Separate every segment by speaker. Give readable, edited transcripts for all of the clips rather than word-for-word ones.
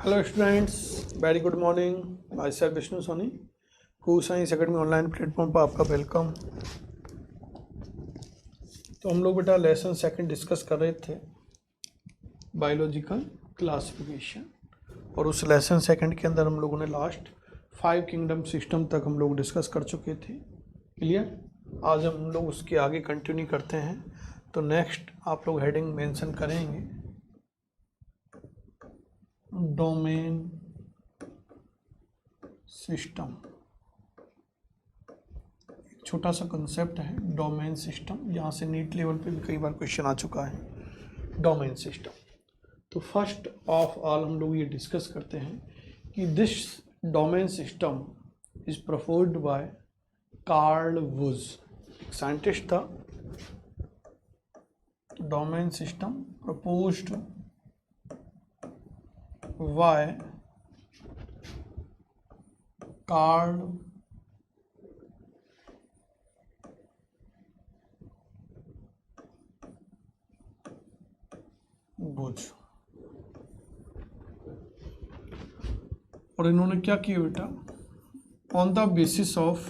Speaker 1: Hello students, very good morning. Myself Vishnu Soni, कू science academy online platform पर आपका welcome. तो हम लोग बेटा लेसन सेकंड डिस्कस कर रहे थे, बायोलॉजिकल क्लासिफिकेशन, और उस लेसन सेकंड के अंदर हम लोगों ने लास्ट 5 किंगडम सिस्टम तक हम लोग डिस्कस कर चुके थे। क्लियर? आज हम लोग उसके आगे कंटिन्यू करते हैं। तो नेक्स्ट आप लोग हेडिंग मेंशन करेंगे डोमेन सिस्टम। छोटा सा कंसेप्ट है डोमेन सिस्टम, यहाँ से नीट लेवल पे भी कई बार क्वेश्चन आ चुका है डोमेन सिस्टम। तो फर्स्ट ऑफ ऑल हम लोग ये डिस्कस करते हैं कि this domain system is proposed by Carl Woese. एक साइंटिस्ट था। Domain system proposed by Carl Woese. और इन्होंने क्या किया बेटा, on the basis of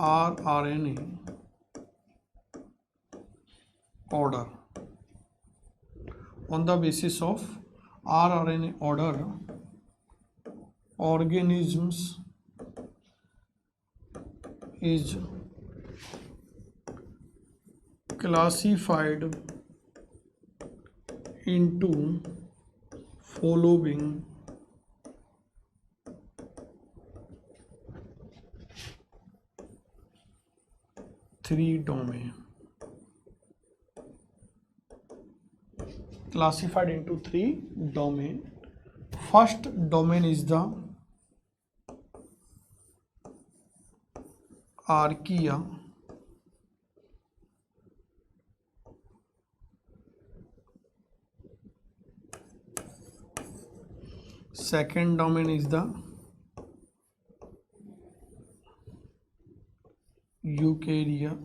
Speaker 1: rRNA order, on the basis of rRNA order, organisms is classified into following three domain. Classified into 3 domain. First domain is the archaea. Second domain is the eukarya.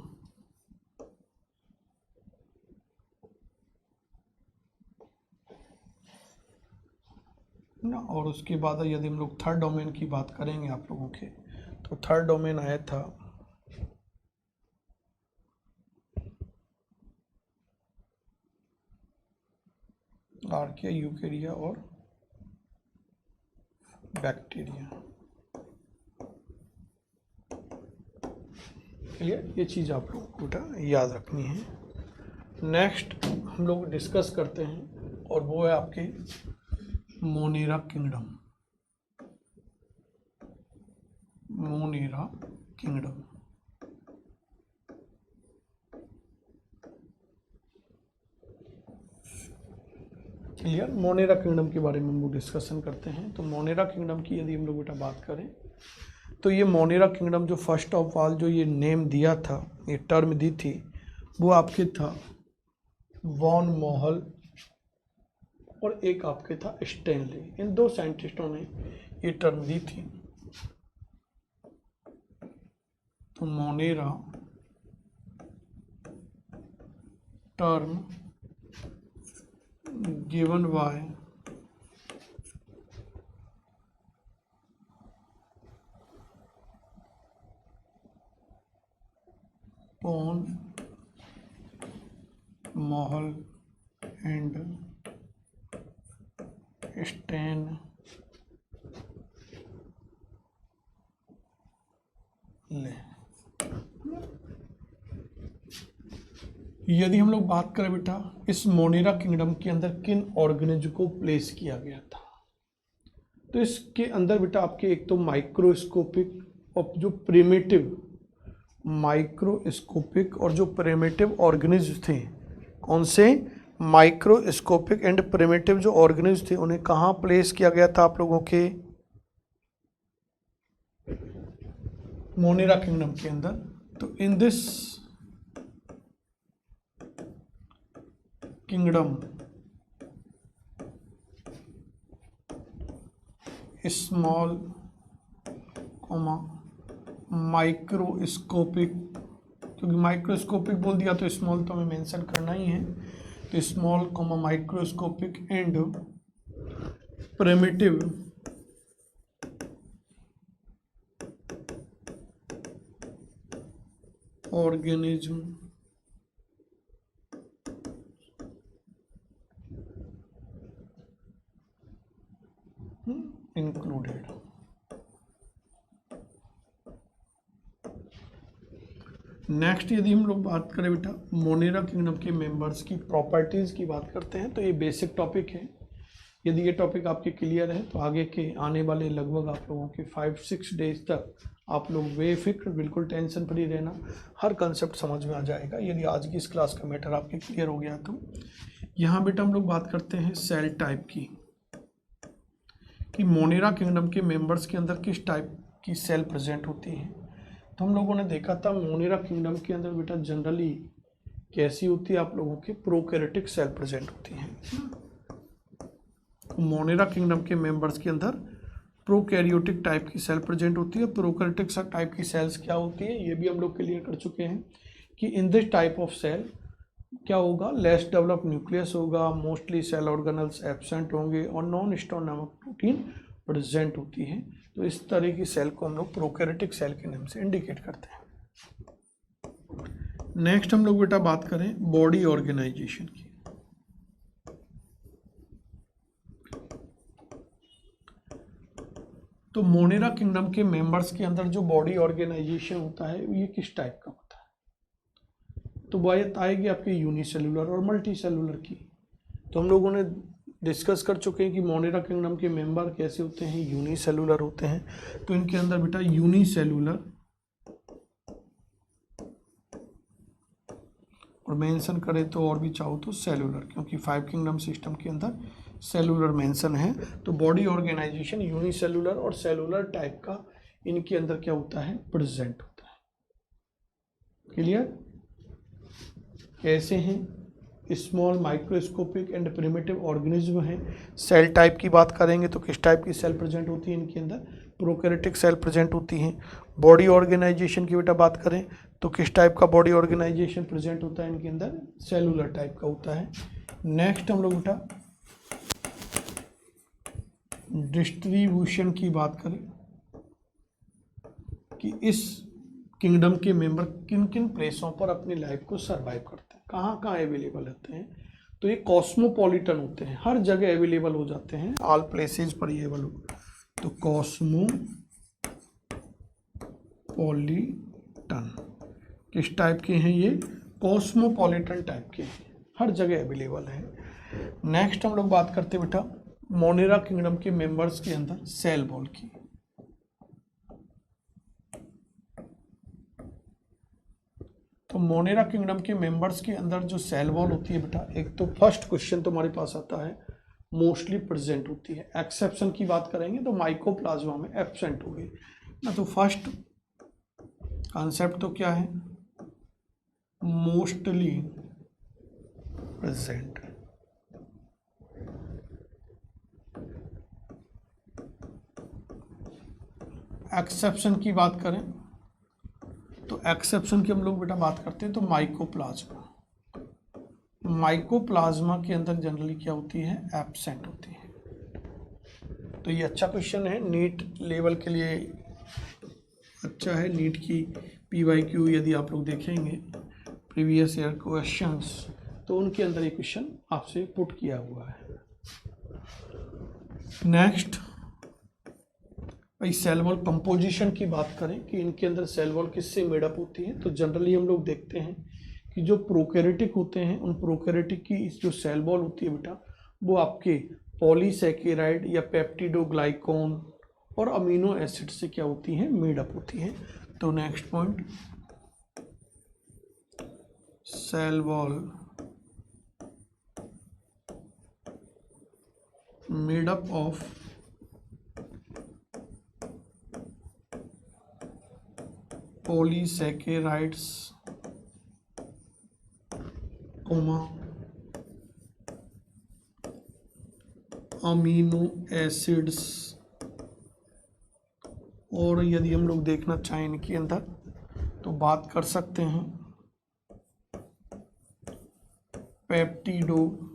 Speaker 1: ना, और उसके बाद यदि हम लोग third domain की बात करेंगे आप लोगों के, तो थर्ड डोमेन आया था आर्किया, यूकेरिया और बैक्टीरिया। ये चीज़ आप लोग को बेटा याद रखनी है। नेक्स्ट हम लोग डिस्कस करते हैं और वो है आपके Monera kingdom. Monera kingdom clear? Monera kingdom के बारे में हम लोग डिस्कशन करते हैं। तो मोनेरा किंगडम की यदि हम लोग बेटा बात करें, तो ये मोनेरा किंगडम जो फर्स्ट ऑफ ऑल जो ये नेम दिया था, ये टर्म दी थी, वो आपके था वॉन मोहल और एक आपके था स्टेनली। इन 2 साइंटिस्टों ने ये टर्म दी थी। तो Monera term given by von Mohl and Stanley. यदि हम लोग बात करें बेटा इस मोनेरा किंगडम के अंदर किन ऑर्गेनिज्म को प्लेस किया गया था, तो इसके अंदर बेटा आपके एक तो माइक्रोस्कोपिक और जो प्रिमिटिव माइक्रोस्कोपिक और जो प्रिमिटिव ऑर्गेनिज्म थे, कौन से माइक्रोस्कोपिक एंड प्रिमिटिव जो ऑर्गेनिज्म थे, उन्हें कहाँ प्लेस किया गया था आप लोगों के मोनेरा किंगडम के अंदर। तो in this kingdom small microscopic क्योंकि माइक्रोस्कोपिक बोल दिया तो स्मॉल तो हमें मेंशन करना ही है, तो small comma microscopic and primitive organism included. Next यदि हम लोग बात करें बेटा मोनेरा किंगडम के मेंबर्स की प्रॉपर्टीज की बात करते हैं, तो ये बेसिक टॉपिक है। यदि ये टॉपिक आपके क्लियर है तो आगे के आने वाले लगभग आप लोगों के 5-6 डेज तक आप लोग बेफिक्र बिल्कुल टेंशन फ्री रहना, हर कंसेप्ट समझ में आ जाएगा यदि आज की इस क्लास का मैटर आपके क्लियर हो गया तो। यहाँ बेटा हम लोग बात करते हैं सेल टाइप की, कि मोनेरा किंगडम के मेंबर्स के अंदर किस टाइप की सेल प्रेजेंट होती हैं। तो हम लोगों ने देखा था मोनेरा किंगडम के अंदर बेटा जनरली कैसी होती है, आप लोगों के प्रोकैरियोटिक सेल प्रेजेंट होती हैं। मोनेरा किंगडम के मेंबर्स के अंदर प्रोकैरियोटिक टाइप की सेल प्रेजेंट होती है। प्रोकैरियोटिक टाइप की सेल्स क्या होती है ये भी हम लोग क्लियर कर चुके हैं कि in this type of cell क्या होगा, लेस डेवलप न्यूक्लियस होगा, मोस्टली सेल ऑर्गेनल्स एब्सेंट होंगे और नॉन स्टोन नामक प्रोटीन प्रेजेंट होती है। तो इस तरह की सेल को हम लोग प्रोकैरियोटिक सेल के नाम से इंडिकेट करते हैं। नेक्स्ट हम लोग बेटा बात करें बॉडी ऑर्गेनाइजेशन की। तो मोनेरा किंगडम के मेंबर्स के अंदर जो बॉडी ऑर्गेनाइजेशन होता है ये किस टाइप का होता है, तो बात आएगी आपके यूनिसेलुलर और मल्टी सेलुलर की। तो हम लोगों ने डिस्कस कर चुके हैं कि मोनेरा किंगडम के मेंबर कैसे होते हैं, यूनिसेलुलर होते हैं। तो इनके अंदर बेटा यूनिसेलुलर और मेंशन करें तो और भी चाहो तो सेलुलर, क्योंकि 5 किंगडम सिस्टम के अंदर सेलुलर मेंशन है। तो बॉडी ऑर्गेनाइजेशन यूनिसेलुलर और सेलुलर टाइप का इनके अंदर क्या होता है, प्रेजेंट होता है। क्लियर? कैसे हैं, small microscopic and primitive organism है। सेल टाइप की बात करेंगे तो किस टाइप की सेल प्रेजेंट होती है इनके अंदर, प्रोकैरियोटिक सेल प्रेजेंट होती हैं। बॉडी ऑर्गेनाइजेशन की बेटा बात करें तो किस टाइप का बॉडी ऑर्गेनाइजेशन प्रेजेंट होता है इनके अंदर, सेलुलर टाइप का होता है। नेक्स्ट हम लोग बेटा डिस्ट्रीब्यूशन की बात करें कि इस किंगडम के मेंबर किन किन प्लेसों पर अपनी लाइफ को सरवाइव करते हैं, कहाँ कहाँ अवेलेबल होते हैं। तो ये कॉस्मोपॉलिटन होते हैं, हर जगह अवेलेबल हो जाते हैं, ऑल प्लेसेस पर ये अवेलेबल। तो कॉस्मोपॉलिटन किस टाइप के हैं, ये कॉस्मोपॉलिटन टाइप के हैं, हर जगह अवेलेबल है। नेक्स्ट हम लोग बात करते हैं बेटा मोनेरा किंगडम के मेंबर्स के अंदर सेल वॉल की। तो मोनेरा किंगडम के मेंबर्स के अंदर जो सेल वॉल होती है बेटा, एक तो फर्स्ट क्वेश्चन तुम्हारे पास आता है मोस्टली प्रेजेंट होती है। एक्सेप्शन की बात करेंगे तो माइकोप्लाज्मा में एब्सेंट हो गई ना। तो फर्स्ट कॉन्सेप्ट तो क्या है, मोस्टली प्रेजेंट। एक्सेप्शन की बात करें तो एक्सेप्शन की हम लोग बेटा बात करते हैं तो माइकोप्लाज्मा। माइकोप्लाज्मा के अंदर जनरली क्या होती है, एब्सेंट होती है। तो ये अच्छा क्वेश्चन है, नीट लेवल के लिए अच्छा है। नीट की PYQ यदि आप लोग देखेंगे प्रीवियस ईयर क्वेश्चंस तो उनके अंदर ये क्वेश्चन आपसे पुट किया हुआ है। नेक्स्ट भाई सेल वॉल कंपोजिशन की बात करें कि इनके अंदर सेल वॉल किससे मेडअप होती है। तो जनरली हम लोग देखते हैं कि जो प्रोकैरियोटिक होते हैं उन प्रोकैरियोटिक की जो सेल वॉल होती है बेटा वो आपके पॉलीसैकेराइड या पेप्टिडोग्लाइकॉन और अमीनो एसिड से क्या होती हैं, मेडअप होती हैं। तो next point, cell wall made up of polysaccharides amino acids, और यदि हम लोग देखना चाहें इनके अंदर तो बात कर सकते हैं पेप्टिडोग्लाइकॉन,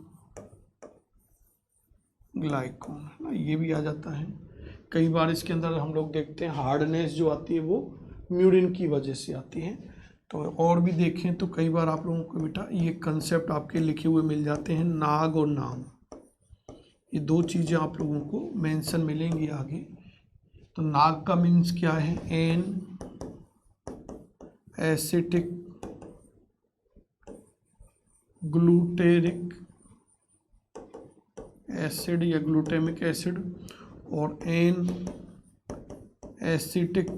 Speaker 1: है ना, ये भी आ जाता है। कई बार इसके अंदर हम लोग देखते हैं हार्डनेस जो आती है वो म्यूरिन की वजह से आती है। तो और भी देखें तो कई बार आप लोगों को बेटा ये कंसेप्ट आपके लिखे हुए मिल जाते हैं, नाग और नाम, ये दो चीज़ें आप लोगों को मेंशन मिलेंगी आगे। तो नाग का मीन्स क्या है, एन एसिटिक ग्लूटेरिक एसिड या ग्लूटेमिक एसिड, और एन एसिटिक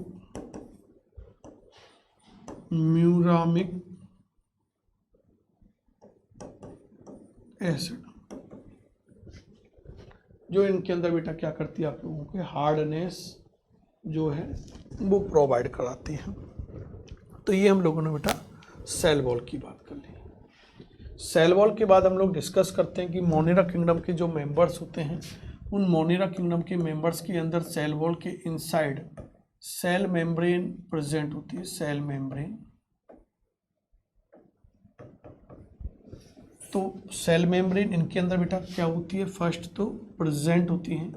Speaker 1: म्यूरामिक एसिड, जो इनके अंदर बेटा क्या करती है, आप लोगों के हार्डनेस जो है वो प्रोवाइड कराती है। तो ये हम लोगों ने बेटा सेल वॉल की बात कर ली। सेल वॉल के बाद हम लोग डिस्कस करते हैं कि मोनेरा किंगडम के जो मेंबर्स होते हैं, उन मोनेरा किंगडम के मेंबर्स के अंदर सेल वॉल के इनसाइड सेल मेम्ब्रेन प्रेजेंट होती है, सेल मेम्ब्रेन। तो सेल मेम्ब्रेन इनके अंदर बेटा क्या होती है, फर्स्ट तो प्रेजेंट होती है,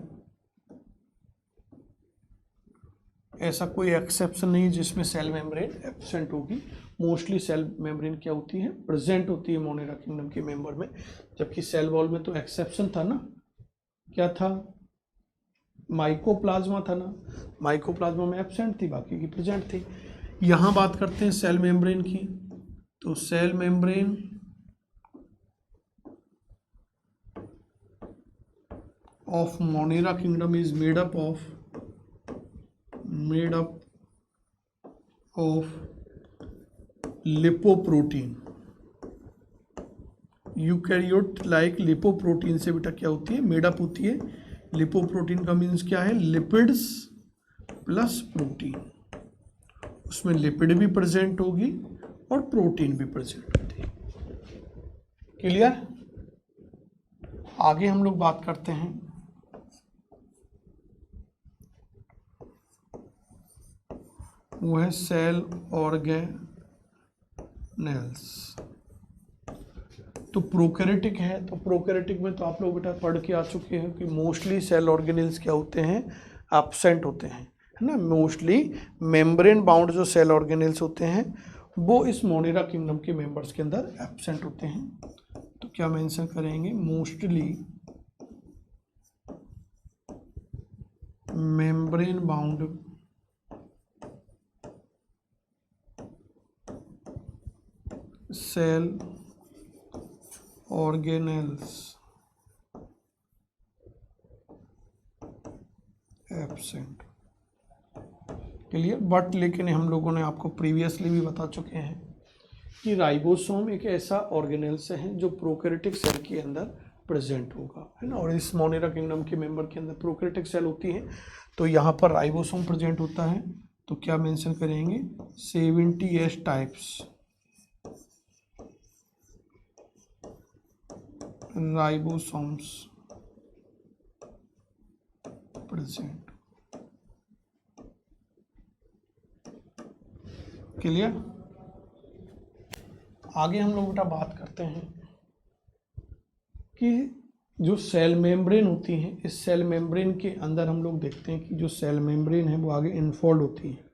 Speaker 1: ऐसा कोई एक्सेप्शन नहीं जिसमें सेल मेम्ब्रेन एब्सेंट होगी। मोस्टली सेल मेम्ब्रेन क्या होती है, प्रेजेंट होती है मोनेरा किंगडम के मेंबर में। जबकि सेल वॉल में तो एक्सेप्शन था ना, क्या था, माइकोप्लाज्मा था ना, माइकोप्लाज्मा में एब्सेंट थी, बाकी की प्रेजेंट थी। यहाँ बात करते हैं सेल मेम्ब्रेन की। तो cell membrane of Monera kingdom is made up of lipoprotein। Eukaryote like lipoprotein से बेटा क्या होती है, मेडअप होती है। लिपोप्रोटीन का मीन्स क्या है, लिपिड्स प्लस प्रोटीन। उसमें लिपिड भी प्रेजेंट होगी और प्रोटीन भी प्रेजेंट होती है। क्लियर। आगे हम लोग बात करते हैं वो है सेल ऑर्गेनेल्स। तो प्रोकैरियोटिक है, तो प्रोकैरियोटिक में तो आप लोग बेटा पढ़ के आ चुके हैं कि मोस्टली सेल ऑर्गेनेल्स क्या होते हैं, एब्सेंट होते हैं, है ना। मोस्टली मेम्ब्रेन बाउंड जो सेल ऑर्गेनेल्स होते हैं वो इस मोनेरा किंगडम के मेंबर्स के अंदर एब्सेंट होते हैं। तो क्या मेंशन करेंगे, mostly membrane bound cell organelles absent. Clear. But लेकिन हम लोगों ने आपको प्रीवियसली भी बता चुके हैं कि राइबोसोम एक ऐसा ऑर्गेनेल्स है जो प्रोकैरियोटिक सेल के अंदर प्रेजेंट होगा, है ना। और इस मोनेरा किंगडम के मेंबर के अंदर प्रोकैरियोटिक सेल होती है, तो यहाँ पर राइबोसोम प्रेजेंट होता है। तो क्या मेंशन करेंगे, 70S types ribosomes present. Clear. आगे हम लोग बेटा बात करते हैं कि जो सेल मेम्ब्रेन होती है, इस सेल मेम्ब्रेन के अंदर हम लोग देखते हैं कि जो सेल मेम्ब्रेन है वो आगे इनफोल्ड होती है,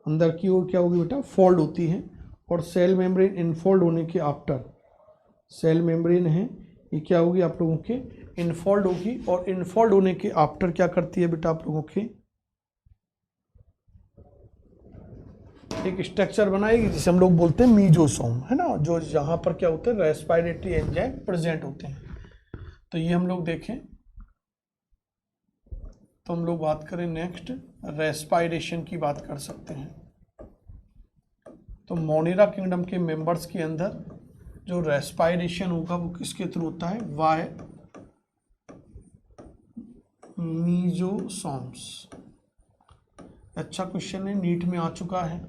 Speaker 1: अंदर की ओर क्या होगी बेटा, फोल्ड होती है। और सेल मेम्ब्रेन इनफोल्ड होने के आफ्टर, सेल मेम्ब्रेन है ये क्या होगी, आप लोगों के इनफोल्ड होगी। और इनफोल्ड होने के आफ्टर क्या करती है बेटा, आप लोगों के एक स्ट्रक्चर बनाएगी जिसे हम लोग बोलते हैं मीजोसोम, है ना, जो यहाँ पर क्या होते हैं, रेस्पिरेटरी एंजाइम प्रेजेंट होते हैं। तो ये हम लोग देखें तो हम लोग बात करें नेक्स्ट, रेस्पिरेशन की बात कर सकते हैं। तो मोनेरा किंगडम के मेंबर्स के अंदर जो रेस्पिरेशन होगा वो किसके थ्रू होता है, वाई मीजोसोम्स। अच्छा क्वेश्चन है, नीट में आ चुका है,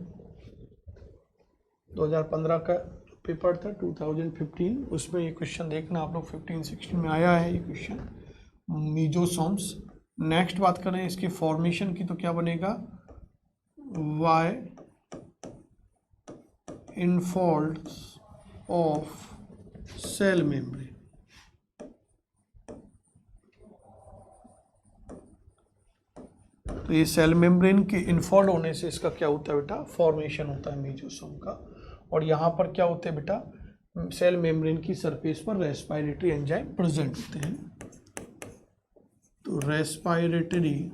Speaker 1: 2015 का पेपर था 2015, उसमें ये क्वेश्चन देखना आप लोग, 15-16 में आया है ये क्वेश्चन, मीजोसोम्स। नेक्स्ट बात करें इसके फॉर्मेशन की, तो क्या बनेगा, वाई इनफोल्ड्स ऑफ सेल मेम्ब्रेन। तो ये सेल मेम्ब्रेन के इन्फॉल्व होने से इसका क्या होता है बेटा, फॉर्मेशन होता है मेसोसोम का। और यहाँ पर क्या होते हैं बेटा, सेल मेम्ब्रेन की सरफेस पर रेस्पिरेटरी एंजाइम प्रेजेंट होते हैं। तो respiratory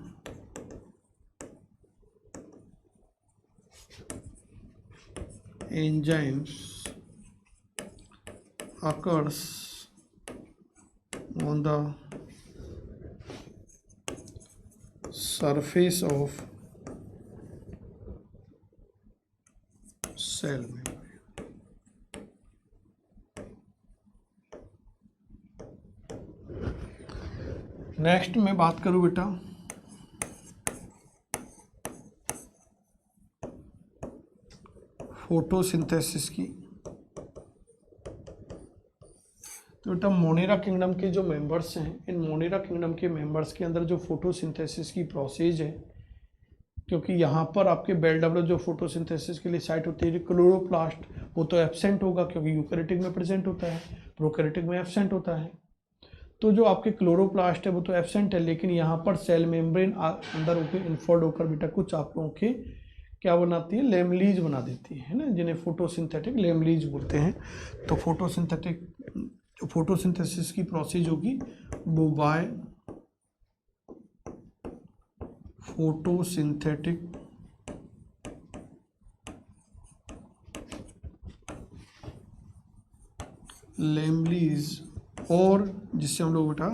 Speaker 1: enzymes occurs on the surface of cell membrane। Next मैं बात करूं बेटा फोटोसिंथेसिस की। तो बेटा मोनेरा किंगडम के जो मेंबर्स हैं, इन मोनेरा किंगडम के मेंबर्स के अंदर जो फोटोसिंथेसिस की प्रोसेस है, क्योंकि यहाँ पर आपके बेल डबल जो फोटोसिंथेसिस के लिए साइट होती है क्लोरोप्लास्ट, वो तो एब्सेंट होगा क्योंकि यूकैरियोटिक में प्रेजेंट होता है, प्रोकैरियोटिक में एब्सेंट होता है। तो जो आपके क्लोरोप्लास्ट है वो तो एब्सेंट है, लेकिन यहाँ पर सेल मेम्ब्रेन अंदर होकर इन्फोल्ड होकर बेटा कुछ आप लोगों के क्या बनाती है, लेमलीज बना देती है ना, जिन्हें फोटोसिंथेटिक लेमलीज बोलते हैं। तो फोटोसिंथेसिस की प्रोसेस होगी वो बाय फोटोसिंथेटिक लेमलीज, और जिससे हम लोग बेटा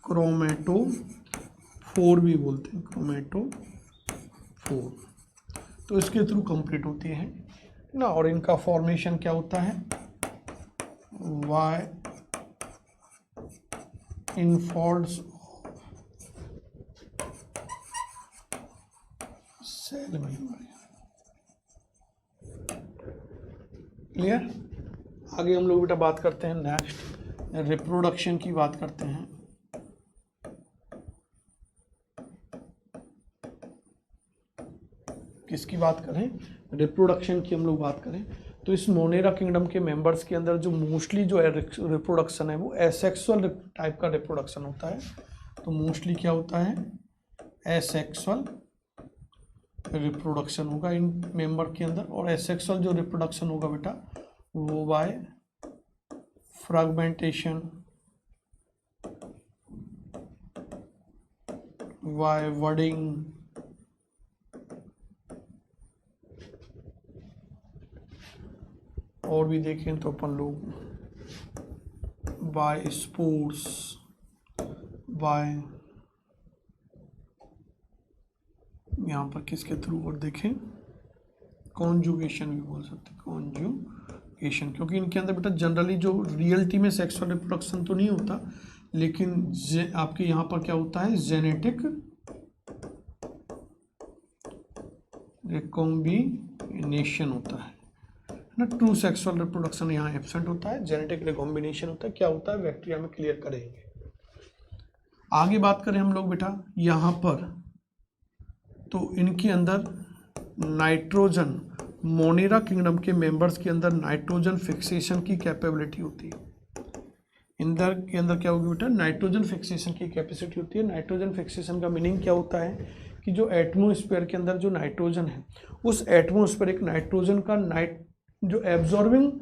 Speaker 1: क्रोमेटोफोर भी बोलते हैं, क्रोमेटोफोर। तो इसके थ्रू कंप्लीट होती है ना। और इनका फॉर्मेशन क्या होता है, वाई इनफॉल्ड्स सेल मेम्ब्रेन। क्लियर। आगे हम लोग बेटा बात करते हैं नेक्स्ट रिप्रोडक्शन की बात करते हैं। किसकी बात करें, रिप्रोडक्शन की हम लोग बात करें। तो इस मोनेरा किंगडम के मेंबर्स के अंदर जो मोस्टली जो रिप्रोडक्शन है वो एसेक्सुअल टाइप का रिप्रोडक्शन होता है। तो मोस्टली क्या होता है, एसेक्सुअल रिप्रोडक्शन होगा इन मेंबर के अंदर। और एसेक्सुअल जो रिप्रोडक्शन होगा बेटा वो बाय फ्रैगमेंटेशन, बाय वडिंग, और भी देखें तो अपन लोग बाय स्पोर्ट्स, बाय यहाँ पर किसके थ्रू, और देखें कॉन्जुगेशन भी बोल सकते हैं, कॉन्जुगेशन। क्योंकि इनके अंदर बेटा जनरली जो रियलिटी में सेक्सुअल रिप्रोडक्शन तो नहीं होता, लेकिन आपके यहाँ पर क्या होता है, जेनेटिक रिकॉम्बिनेशन होता है ना। ट्रू सेक्सुअल रिप्रोडक्शन यहाँ एब्सेंट होता है, जेनेटिक रिकॉम्बिनेशन होता है। क्या होता है, बैक्टीरिया में क्लियर करेंगे। आगे बात करें हम लोग बेटा यहाँ पर, तो इनके अंदर नाइट्रोजन, मोनेरा किंगडम के मेंबर्स के अंदर नाइट्रोजन फिक्सेशन की कैपेबिलिटी होती है। इंदर के अंदर क्या होगी बेटा, नाइट्रोजन फिक्सेशन की कैपेसिटी होती है। नाइट्रोजन फिक्सेशन का मीनिंग क्या होता है कि जो एटमोस्फेयर के अंदर जो नाइट्रोजन है, उस एटमोस्फेरिक नाइट्रोजन का जो एब्जॉर्बिंग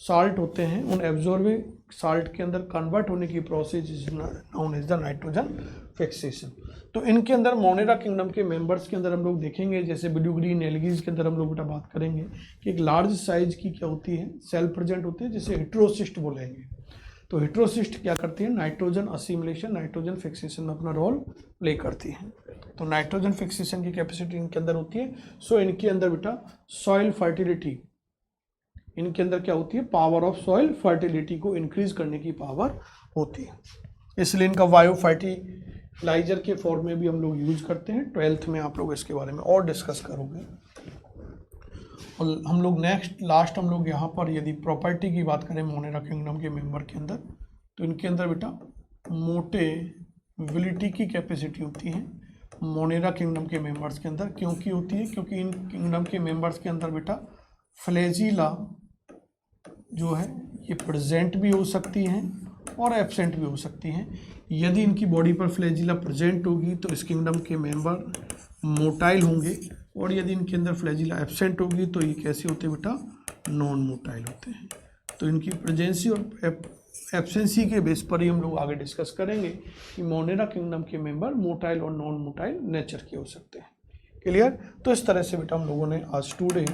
Speaker 1: साल्ट होते हैं, उन एब्जॉर्बिंग साल्ट के अंदर कन्वर्ट होने की process is known as the nitrogen fixation. तो इनके अंदर मोनेरा किंगडम के मेंबर्स के अंदर हम लोग देखेंगे, जैसे ब्लू ग्रीन एल्गीज के अंदर हम लोग बेटा बात करेंगे कि एक लार्ज साइज की क्या होती है, सेल प्रेजेंट होती है, जिसे हेट्रोसिस्ट बोलेंगे। तो हेट्रोसिस्ट क्या करती है, नाइट्रोजन असिमिलेशन, नाइट्रोजन फिक्सेशन में अपना रोल प्ले करती है। तो नाइट्रोजन फिक्सेशन की कैपेसिटी इनके अंदर होती है। सो इनके अंदर बेटा सॉइल फर्टिलिटी, इनके अंदर क्या होती है, पावर ऑफ सॉइल फर्टिलिटी को इंक्रीज करने की पावर होती है। इसलिए इनका बायो फर्टिलाइजर के फॉर्म में भी हम लोग यूज करते हैं। 12th में आप लोग इसके बारे में और डिस्कस करोगे। और हम लोग नेक्स्ट लास्ट हम लोग यहाँ पर यदि प्रॉपर्टी की बात करें मोनेरा किंगडम के मेंबर के अंदर, तो इनके अंदर बेटा मोटेबिलिटी की कैपेसिटी होती है मोनेरा किंगडम के मेंबर्स के अंदर। क्योंकि होती है, क्योंकि इन किंगडम के मेंबर्स के अंदर बेटा फ्लैजिला जो है ये प्रेजेंट भी हो सकती हैं और एब्सेंट भी हो सकती हैं। यदि इनकी बॉडी पर फ्लैजिला प्रेजेंट होगी तो इस किंगडम के मेंबर मोटाइल होंगे, और यदि इनके अंदर फ्लैजिला एब्सेंट होगी तो ये कैसे होते हैं बेटा, नॉन मोटाइल होते हैं। तो इनकी प्रेजेंसी और एब्सेंसी के बेस पर ही हम लोग आगे डिस्कस करेंगे कि मोनेरा किंगडम के मेंबर मोटाइल और नॉन मोटाइल नेचर के हो सकते हैं। क्लियर? तो इस तरह से बेटा हम लोगों ने आज टुडे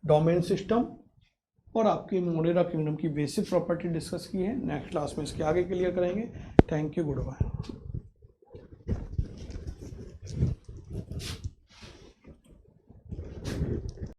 Speaker 1: डोमेन सिस्टम और आपके मोनेरा किंगडम की बेसिक प्रॉपर्टी डिस्कस की है। नेक्स्ट क्लास में इसके आगे क्लियर करेंगे। Thank you, good bye.